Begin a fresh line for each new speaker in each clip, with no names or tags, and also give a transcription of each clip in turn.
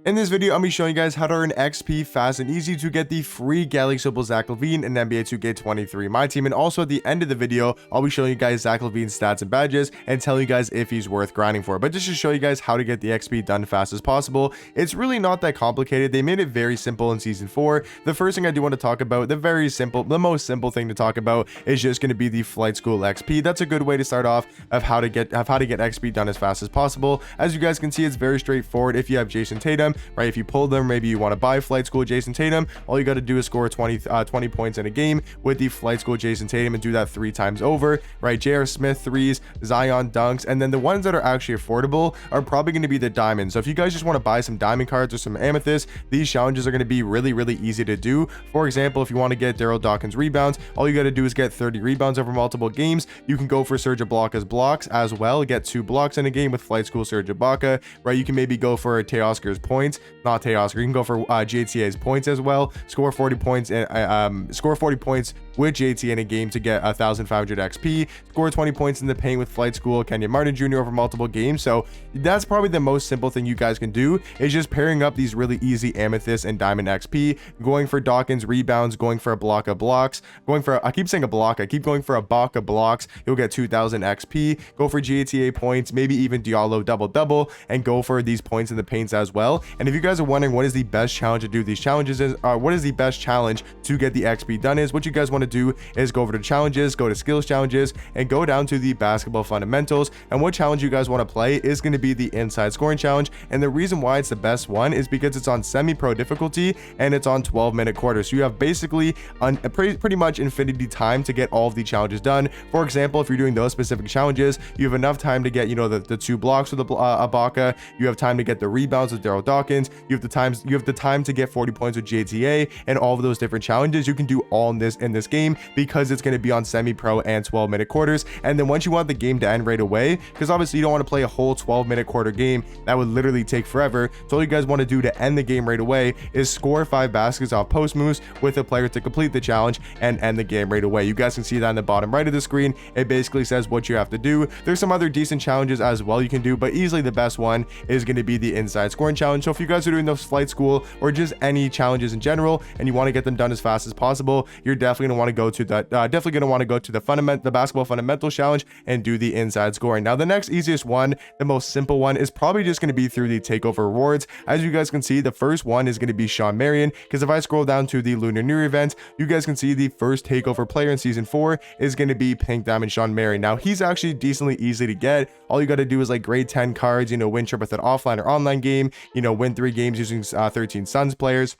In this video, I'm going to be showing you guys how to earn XP fast and easy to get the free Galaxy Opal Lavine in NBA 2K23 Myteam. And also at the end of the video, I'll be showing you guys Lavine's stats and badges and telling you guys if he's worth grinding for. But just to show you guys how to get the XP done fast as possible, it's really not that complicated. They made it very simple in Season 4. The first thing I do want to talk about, the most simple thing to talk about is just going to be the Flight School XP. That's a good way to start off of how to get XP done as fast as possible. As you guys can see, it's very straightforward. If you have Jason Tatum, right, if you pull them, maybe you want to buy Flight School Jason Tatum, all you got to do is score 20 points in a game with the Flight School Jason Tatum and do that 3 times over, right? J.R. Smith threes, Zion dunks, and then the ones that are actually affordable are probably going to be the diamonds. So if you guys just want to buy some diamond cards or some amethyst, these challenges are going to be really easy to do. For example, if you want to get Daryl Dawkins rebounds, all you got to do is get 30 rebounds over multiple games. You can go for Serge Ibaka's blocks as well, get 2 blocks in a game with Flight School Serge Ibaka, right? You can maybe go for Teoscar's points, not Teoscar. You can go for JTA's points as well. Score 40 points and score 40 points with JT in a game to get 1,500 XP. Score 20 points in the paint with Flight School Kenyon Martin Jr. over multiple games. So that's probably the most simple thing you guys can do, is just pairing up these really easy amethyst and diamond XP, going for Dawkins rebounds, going for a block of blocks, going for I keep saying a block, I keep going for a block of blocks. You'll get 2,000 XP. Go for JTA points, maybe even Diallo double, and go for these points in the paints as well. And if you guys are wondering what is the best challenge to do these challenges is, what is the best challenge to get the XP done is, what you guys want to do is go over to challenges, go to skills challenges, and go down to the basketball fundamentals. And what challenge you guys want to play is going to be the inside scoring challenge. And the reason why it's the best one is because it's on semi-pro difficulty and it's on 12-minute quarters. So you have basically pretty much infinity time to get all of the challenges done. For example, if you're doing those specific challenges, you have enough time to get, you know, the 2 blocks with Ibaka. You have time to get the rebounds with Daryl Dawkins. You have the time to get 40 points with JTA, and all of those different challenges you can do all in this game, because it's going to be on semi-pro and 12-minute quarters. And then once you want the game to end right away, because obviously you don't want to play a whole 12-minute quarter game, that would literally take forever. So all you guys want to do to end the game right away is score 5 baskets off post moves with a player to complete the challenge and end the game right away. You guys can see that on the bottom right of the screen. It basically says what you have to do. There's some other decent challenges as well you can do, but easily the best one is going to be the inside scoring challenge. So if you guys are doing those Flight School or just any challenges in general and you want to get them done as fast as possible, you're definitely going to want to go to the basketball fundamental challenge and do the inside scoring. Now the next easiest one, the most simple one, is probably just going to be through the takeover rewards. As you guys can see, the first one is going to be Shawn Marion, because if I scroll down to the Lunar New Year event, you guys can see the first takeover player in Season 4 is going to be Pink Diamond Shawn Marion. Now he's actually decently easy to get. All you got to do is like grade 10 cards, you know, win trip with an offline or online game, you know, win 3 games using 13 Suns players.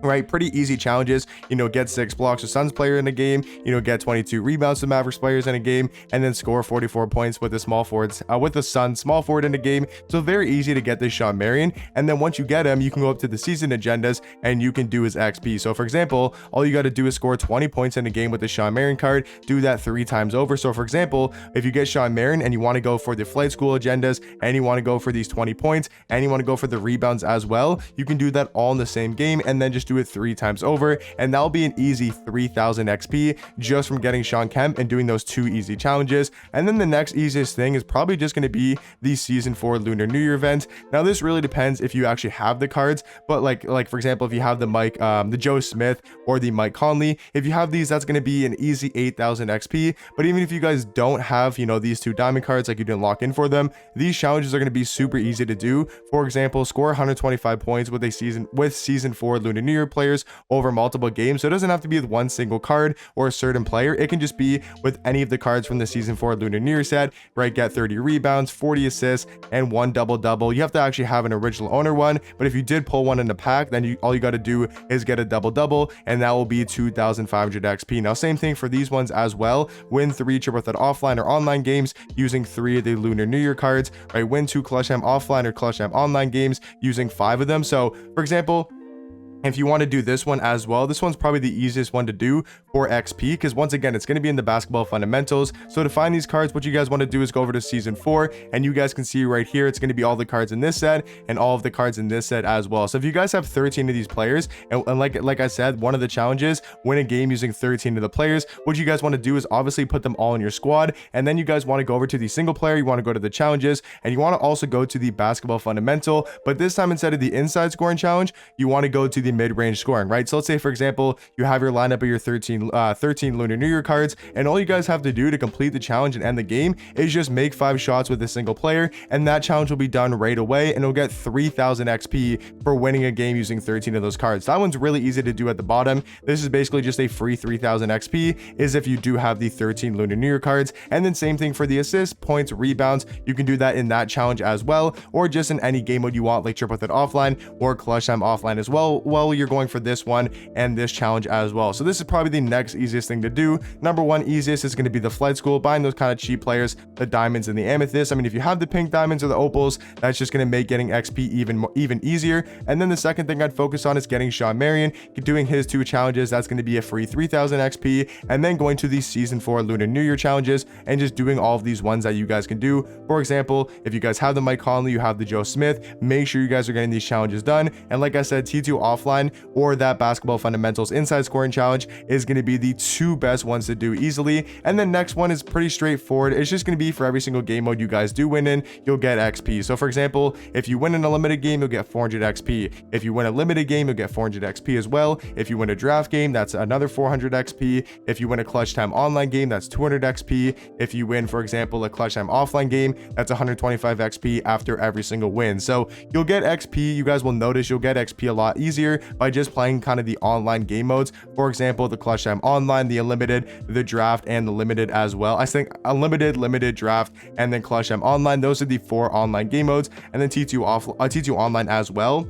Right, pretty easy challenges, you know, get 6 blocks with Suns player in a game, you know, get 22 rebounds to Mavericks players in a game, and then score 44 points with the Suns small forward in a game. So very easy to get this Shawn Marion. And then once you get him, you can go up to the season agendas and you can do his XP. So for example, all you got to do is score 20 points in a game with the Shawn Marion card, do that 3 times over. So for example, if you get Shawn Marion and you want to go for the Flight School agendas and you want to go for these 20 points and you want to go for the rebounds as well, you can do that all in the same game and then just do it 3 times over, and that'll be an easy 3,000 XP just from getting Shawn Kemp and doing those 2 easy challenges. And then the next easiest thing is probably just going to be the Season 4 Lunar New Year event. Now this really depends if you actually have the cards, but like for example, if you have the Joe Smith or the Mike Conley, if you have these, that's going to be an easy 8,000 XP. But even if you guys don't have, you know, these 2 diamond cards, like you didn't lock in for them, these challenges are going to be super easy to do. For example, score 125 points with Season 4 Lunar New Year players over multiple games. So it doesn't have to be with one single card or a certain player. It can just be with any of the cards from the Season 4 Lunar New Year set, right? Get 30 rebounds, 40 assists, and 1 double. You have to actually have an original owner one, but if you did pull one in the pack, then all you got to do is get a double, and that will be 2,500 XP. Now same thing for these ones as well. Win 3 triple threat offline or online games using 3 of the Lunar New Year cards, right? Win 2 Clutch M offline or Clutch M online games using 5 of them. So for example, If you want to do this one as well, this one's probably the easiest one to do for XP, because once again, it's going to be in the basketball fundamentals. So to find these cards, what you guys want to do is go over to season 4, and you guys can see right here, it's going to be all the cards in this set and all of the cards in this set as well. So if you guys have 13 of these players, and like I said, one of the challenges, win a game using 13 of the players, what you guys want to do is obviously put them all in your squad, and then you guys want to go over to the single player, you want to go to the challenges, and you want to also go to the basketball fundamental, but this time instead of the inside scoring challenge, you want to go to the mid-range scoring, right? So let's say, for example, you have your lineup of your 13 Lunar New Year cards, and all you guys have to do to complete the challenge and end the game is just make 5 shots with a single player, and that challenge will be done right away, and it'll get 3000 XP for winning a game using 13 of those cards. That one's really easy to do at the bottom. This is basically just a free 3000 XP is if you do have the 13 Lunar New Year cards, and then same thing for the assists, points, rebounds. You can do that in that challenge as well, or just in any game mode you want, like triple threat offline or clutch time offline as well, while you're going for this one and this challenge as well. So this is probably the next easiest thing to do. Number one easiest is going to be the flight school, buying those kind of cheap players, the diamonds and the amethyst. I mean, if you have the pink diamonds or the opals, that's just going to make getting XP even easier. And then the second thing I'd focus on is getting Sean Marion, doing his 2 challenges. That's going to be a free 3000 XP, and then going to the season 4 Lunar New Year challenges and just doing all of these ones that you guys can do. For example, if you guys have the Mike Conley, you have the Joe Smith, make sure you guys are getting these challenges done. And like I said, T2 offline or that basketball fundamentals inside scoring challenge is going to be the 2 best ones to do easily. And then next one is pretty straightforward. It's just going to be for every single game mode you guys do win in, you'll get XP. So for example, if you win in a limited game, you'll get 400 XP. If you win a limited game, you'll get 400 XP as well. If you win a draft game, that's another 400 XP. If you win a clutch time online game, that's 200 XP. If you win, for example, a clutch time offline game, that's 125 XP after every single win. So you'll get XP. You guys will notice you'll get XP a lot easier by just playing kind of the online game modes. For example, the clutch time online, the unlimited, the draft, and the limited as well. I think unlimited, limited, draft, and then clutch time online. Those are the 4 online game modes, and then T2 online as well,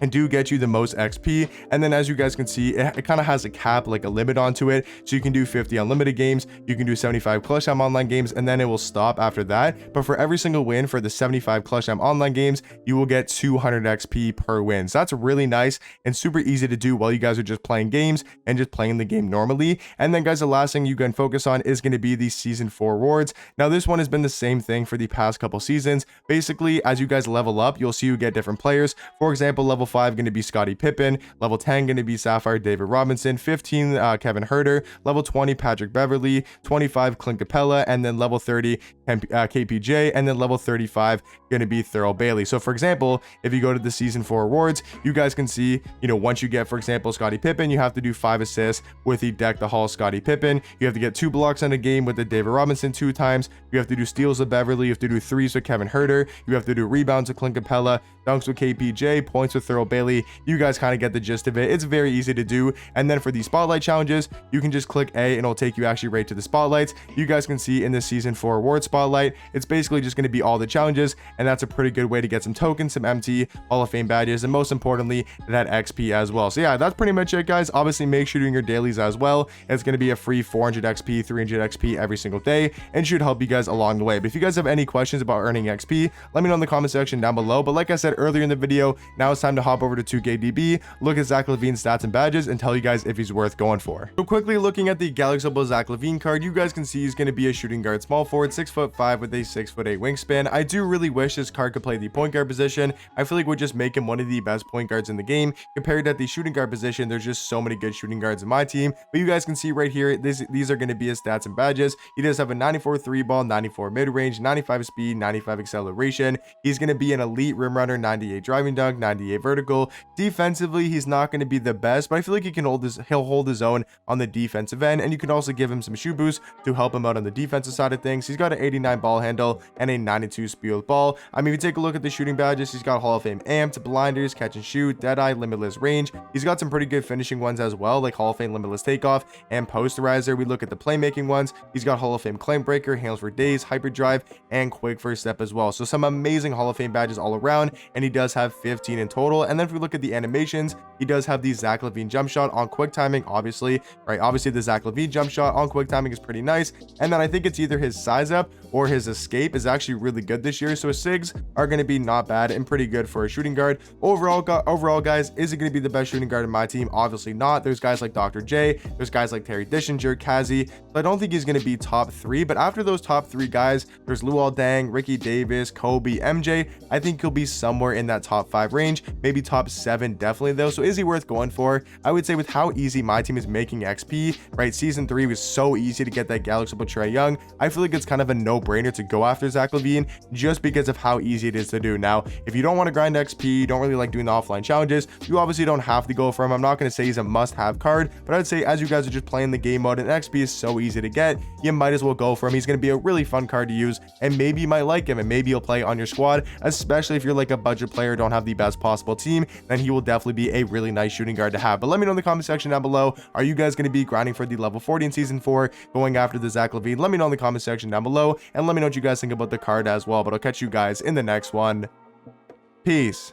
and do get you the most XP. And then as you guys can see, it kind of has a cap, like a limit onto it. So you can do 50 unlimited games, you can do 75 clutch time online games, and then it will stop after that. But for every single win for the 75 clutch time online games, you will get 200 XP per win. So that's really nice and super easy to do while you guys are just playing games and just playing the game normally. And then guys, the last thing you can focus on is going to be the season 4 rewards. Now this one has been the same thing for the past couple seasons. Basically, as you guys level up, you'll see you get different players. For example, level 5 going to be Scottie Pippen, level 10 going to be Sapphire David Robinson, 15 Kevin Huerter, level 20 Patrick Beverly, 25 Clint Capella, and then level 30 KPJ, and then level 35 going to be Thurl Bailey. So for example, if you go to the season 4 awards, you guys can see, once you get, for example, Scottie Pippen, you have to do 5 assists with the Deck the Hall Scottie Pippen. You have to get 2 blocks in a game with the David Robinson 2 times. You have to do steals with Beverly. You have to do 3s with Kevin Huerter. You have to do rebounds with Clint Capella, dunks with KPJ, points with Thurl Bailey. You guys kind of get the gist of it. It's very easy to do. And then for the spotlight challenges, you can just click A and it'll take you actually right to the spotlights. You guys can see in the season 4 award spotlight, it's basically just going to be all the challenges, and that's a pretty good way to get some tokens, some MT, Hall of Fame badges, and most importantly, that XP as well. So yeah, that's pretty much it, guys. Obviously, make sure you're doing your dailies as well. It's going to be a free 400 XP, 300 XP every single day, and should help you guys along the way. But if you guys have any questions about earning XP, let me know in the comment section down below. But like I said earlier in the video, now it's time to hop over to 2KDB, look at Zach Lavine's stats and badges, and tell you guys if he's worth going for. So quickly looking at the Galaxy Opal Zach Lavine card, you guys can see he's going to be a shooting guard small forward, 6'5" with a 6'8" wingspan. I do really wish this card could play the point guard position. I feel like would just make him one of the best point guards in the game. Compared to the shooting guard position, there's just so many good shooting guards in my team. But you guys can see right here, these are going to be his stats and badges. He does have a 94 3 ball, 94 mid range, 95 speed, 95 acceleration. He's going to be an elite rim runner, 98 driving dunk, 98 vertical. Defensively, he's not going to be the best, but I feel like he'll hold his own on the defensive end, and you can also give him some shoe boosts to help him out on the defensive side of things. He's got an 89 ball handle and a 92 speed with ball. I mean, if you take a look at the shooting badges, he's got Hall of Fame amped, blinders, catch and shoot, deadeye, limitless range. He's got some pretty good finishing ones as well, like Hall of Fame limitless takeoff and posterizer. We look at the playmaking ones, he's got Hall of Fame claim breaker, handles for days, hyperdrive, and quick first step as well. So some amazing Hall of Fame badges all around, and he does have 15 in total. versatile. And then if we look at the animations, he does have the Zach Lavine jump shot on quick timing, obviously, right? Obviously the Zach Lavine jump shot on quick timing is pretty nice. And then I think it's either his size up or his escape is actually really good this year. So his SIGs are going to be not bad and pretty good for a shooting guard. Overall guys, is it going to be the best shooting guard in my team? Obviously not. There's guys like Dr. J, there's guys like Terry Dishinger, Kazi. So I don't think he's going to be top 3, but after those top 3 guys, there's Luol Deng, Ricky Davis, Kobe, MJ. I think he'll be somewhere in that top 5 range, maybe top 7 definitely though. So is he worth going for? I would say with how easy my team is making XP, right? Season 3 was so easy to get that Galaxy Opal Trae Young. I feel like it's kind of a no-brainer to go after Zach Lavine just because of how easy it is to do. Now, if you don't want to grind XP, you don't really like doing the offline challenges, you obviously don't have to go for him. I'm not going to say he's a must-have card, but I'd say as you guys are just playing the game mode and XP is so easy to get, you might as well go for him. He's going to be a really fun card to use, and maybe you might like him, and maybe you'll play on your squad, especially if you're like a budget player, don't have the best possible team, then he will definitely be a really nice shooting guard to have. But let me know in the comment section down below, are you guys going to be grinding for the level 40 in season 4, going after the Zach Lavine? Let me know in the comment section down below, and let me know what you guys think about the card as well. But I'll catch you guys in the next one. Peace.